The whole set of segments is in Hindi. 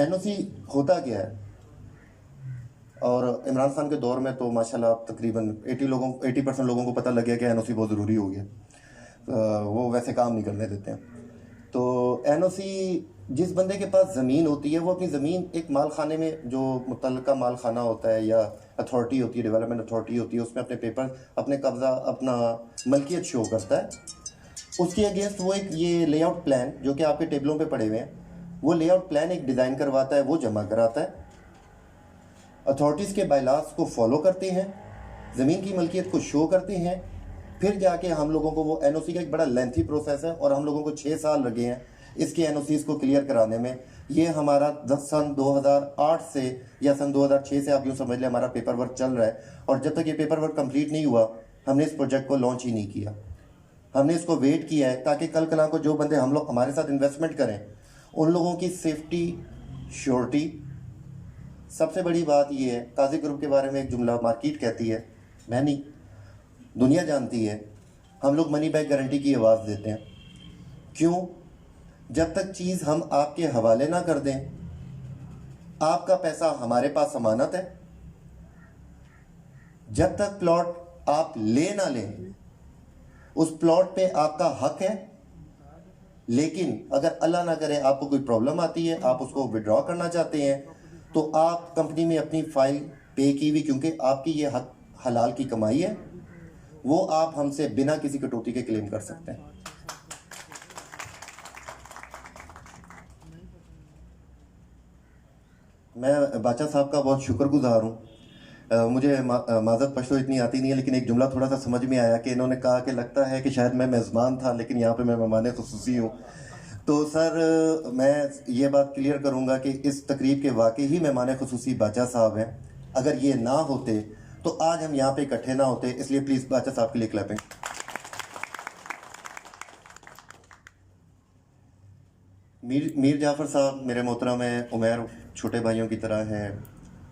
एनओसी होता क्या है? और इमरान खान के दौर में तो माशाल्लाह तकरीबन 80% लोगों को पता लग गया कि एनओसी बहुत ज़रूरी हो गया। वो वैसे काम नहीं करने देते हैं। तो एनओसी, जिस बंदे के पास ज़मीन होती है वो अपनी ज़मीन एक माल खाने में, जो मुतल्लका माल खाना होता है या अथॉरिटी होती है, डेवलपमेंट अथॉरिटी होती है, उसमें अपने पेपर, अपने कब्ज़ा, अपना मलकियत शो करता है। उसके अगेंस्ट वो एक ये लेआउट प्लान जो कि आपके टेबलों पे पड़े हुए हैं, वो लेआउट प्लान एक डिज़ाइन करवाता है, वो जमा कराता है, अथॉरिटीज़ के बायलास को फॉलो करते हैं, ज़मीन की मलकियत को शो करते हैं, फिर जाके हम लोगों को वो एनओसी का एक बड़ा लेंथी प्रोसेस है और हम लोगों को 6 साल लगे हैं इसके एनओसीज़ को क्लियर कराने में। ये हमारा सन 2008 से या सन 2006 से आप यूँ समझ लें हमारा पेपर वर्क चल रहा है, और जब तक ये पेपर वर्क कंप्लीट नहीं हुआ हमने इस प्रोजेक्ट को लॉन्च ही नहीं किया। हमने इसको वेट किया है ताकि कल कला को जो बंदे हम लोग हमारे साथ इन्वेस्टमेंट करें उन लोगों की सेफ्टी, श्योरिटी। सबसे बड़ी बात यह है, काजी ग्रुप के बारे में एक जुमला मार्केट कहती है, मैं नहीं, दुनिया जानती है, हम लोग मनी बैक गारंटी की आवाज़ देते हैं। क्यों? जब तक चीज़ हम आपके हवाले ना कर दें, आपका पैसा हमारे पास अमानत है। जब तक प्लॉट आप ले ना लें, उस प्लॉट पे आपका हक है। लेकिन अगर अल्लाह ना करे आपको कोई प्रॉब्लम आती है, आप उसको विड्रॉ करना चाहते हैं, तो आप कंपनी में अपनी फाइल पे की हुई, क्योंकि आपकी ये हक हलाल की कमाई है, वो आप हमसे बिना किसी कटौती के क्लेम कर सकते हैं। मैं बादशाह साहब का बहुत शुक्रगुजार हूँ। मुझे माज़रत पश्तो इतनी आती नहीं है, लेकिन एक जुमला थोड़ा सा समझ में आया कि इन्होंने कहा कि लगता है कि शायद मैं मेज़बान था लेकिन यहाँ पे मैं मेहमान ख़ुसूसी हूँ। तो सर मैं ये बात क्लियर करूँगा कि इस तकरीब के वाकई ही मेहमान ख़ुसूसी बादशाह साहब हैं। अगर ये ना होते तो आज हम यहाँ पे इकट्ठे ना होते, इसलिए प्लीज़ बादशाह साहब के लिए क्लैपिंग। मीर जाफ़र साहब मेरे मोहतरम हैं, उमैर छोटे भाइयों की तरह है,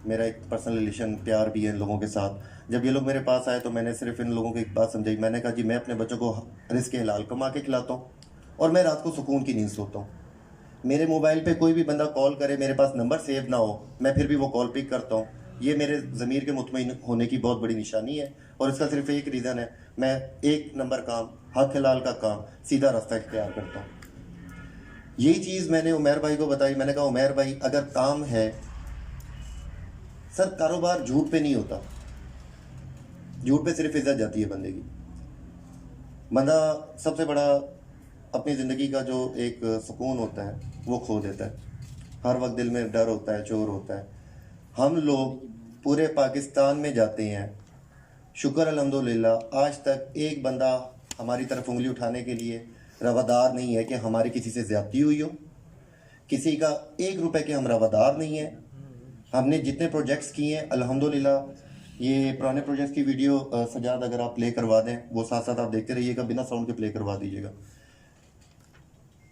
मेरा एक पर्सनल रिलेशन प्यार भी है इन लोगों के साथ। जब ये लोग मेरे पास आए तो मैंने सिर्फ इन लोगों की एक बात समझाई, मैंने कहा जी मैं अपने बच्चों को रिस्क हलाल कमा के खिलाता हूँ और मैं रात को सुकून की नींद सोता हूँ। मेरे मोबाइल पे कोई भी बंदा कॉल करे, मेरे पास नंबर सेव ना हो, मैं फिर भी वो कॉल पिक करता हूँ। ये मेरे ज़मीर के मुतमईन होने की बहुत बड़ी निशानी है, और इसका सिर्फ एक रीज़न है, मैं एक नंबर काम, हक हलाल का काम, सीधा रास्ता इख्तियार करता हूँ। यही चीज़ मैंने उमैर भाई को बताई। मैंने कहा उमैर भाई अगर काम है, सर कारोबार झूठ पे नहीं होता, झूठ पे सिर्फ इज्जत जाती है बंदे की। बंदा सबसे बड़ा अपनी ज़िंदगी का जो एक सुकून होता है वो खो देता है। हर वक्त दिल में डर होता है, चोर होता है। हम लोग पूरे पाकिस्तान में जाते हैं, शुक्र अल्हम्दुलिल्लाह आज तक एक बंदा हमारी तरफ उंगली उठाने के लिए रवादार नहीं है कि हमारी किसी से ज़्यादती हुई हो, किसी का 1 रुपए के हम रवादार नहीं है। हमने जितने प्रोजेक्ट्स किए हैं अल्हम्दुलिल्लाह, ये पुराने प्रोजेक्ट्स की वीडियो सजाद अगर आप प्ले करवा दें, वो साथ साथ आप देखते रहिएगा, बिना साउंड के प्ले करवा दीजिएगा।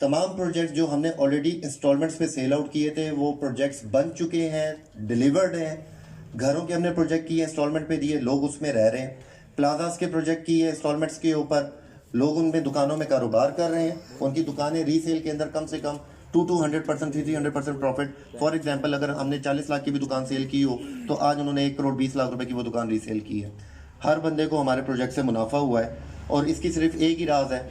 तमाम प्रोजेक्ट्स जो हमने ऑलरेडी इंस्टॉलमेंट्स पे सेल आउट किए थे वो प्रोजेक्ट्स बन चुके हैं, डिलीवर्ड हैं। घरों के हमने प्रोजेक्ट किए, इंस्टॉलमेंट पे दिए, लोग उसमें रह रहे हैं। प्लाजास के प्रोजेक्ट किए इंस्टॉलमेंट्स के ऊपर, लोग उनमें दुकानों में कारोबार कर रहे हैं। उनकी दुकानें रीसेल के अंदर कम से कम 200%, 300% प्रॉफिट। फॉर एग्जांपल अगर हमने 40 लाख की भी दुकान सेल की हो तो आज उन्होंने 1 करोड़ 20 लाख रुपए की वो दुकान रीसेल की है। हर बंदे को हमारे प्रोजेक्ट से मुनाफा हुआ है, और इसकी सिर्फ एक ही राज है,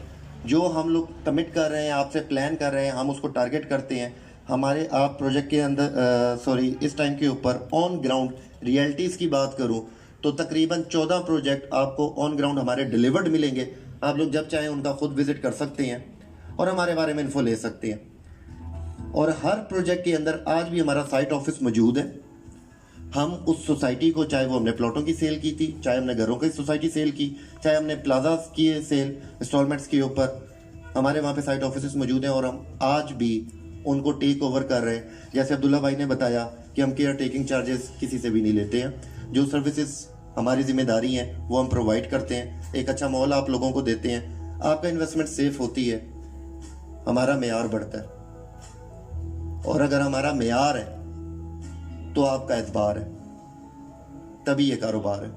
जो हम लोग कमिट कर रहे हैं, आपसे प्लान कर रहे हैं, हम उसको टारगेट करते हैं। हमारे आप प्रोजेक्ट के अंदर इस टाइम के ऊपर ऑन ग्राउंड रियलिटीज़ की बात करूं तो तकरीबन 14 प्रोजेक्ट आपको ऑन ग्राउंड हमारे डिलीवर्ड मिलेंगे। आप लोग जब चाहें उनका खुद विजिट कर सकते हैं और हमारे बारे में इन्फो ले सकते हैं। और हर प्रोजेक्ट के अंदर आज भी हमारा साइट ऑफिस मौजूद है। हम उस सोसाइटी को, चाहे वो हमने प्लॉटों की सेल की थी, चाहे हमने घरों की सोसाइटी सेल की, चाहे हमने प्लाजा की सेल इंस्टॉलमेंट्स के ऊपर, हमारे वहाँ पे साइट ऑफिस मौजूद हैं और हम आज भी उनको टेक ओवर कर रहे हैं। जैसे अब्दुल्ला भाई ने बताया कि हम केयर टेकिंग चार्जेस किसी से भी नहीं लेते हैं। जो सर्विसेज हमारी जिम्मेदारी हैं वो हम प्रोवाइड करते हैं, एक अच्छा माहौल आप लोगों को देते हैं, आपका इन्वेस्टमेंट सेफ होती है, हमारा मेयार बढ़ता है। और अगर हमारा मेयार है तो आपका एतबार है, तभी ये कारोबार है।